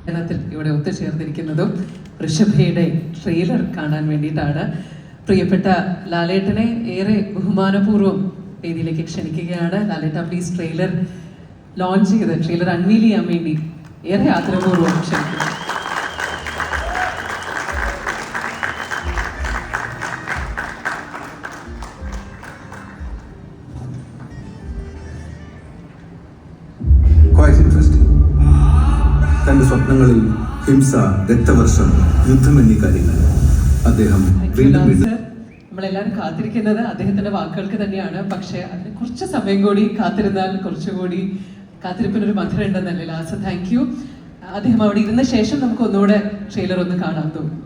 ഇവിടെ ഒത്തുചേർന്നിരിക്കുന്നതും ഋഷഭയുടെ ട്രെയിലർ കാണാൻ വേണ്ടിയിട്ടാണ്. പ്രിയപ്പെട്ട ലാലേട്ടനെ ഏറെ ബഹുമാനപൂർവ്വം വേദിയിലേക്ക് ക്ഷണിക്കുകയാണ്. ലാലേട്ട പ്ലീസ് ട്രെയിലർ ലോഞ്ച് ചെയ്ത് ട്രെയിലർ അൺവീൽ ചെയ്യാൻ വേണ്ടി ഏറെ ആദരപൂർവ്വം ക്ഷണിക്കുന്നു. തന്റെ സ്വപ്നങ്ങളിൽ ഹിംസ, രക്തവർഷം, യുദ്ധം എന്നീ കാര്യങ്ങൾ അദ്ദേഹം നമ്മളെല്ലാവരും കാത്തിരിക്കുന്നത് അദ്ദേഹത്തിന്റെ വാക്കുകൾക്ക് തന്നെയാണ്. പക്ഷെ അതിന് കുറച്ച് സമയം കൂടി കാത്തിരുന്നാൽ കുറച്ചുകൂടി കാത്തിരിപ്പിനൊരു മധുരം ഉണ്ടെന്നല്ലേ ലാസ്. Thank you. അദ്ദേഹം അവിടെ ഇരുന്ന ശേഷം നമുക്ക് ഒന്നുകൂടെ ട്രെയിലർ ഒന്ന് കാണാൻ തോന്നും.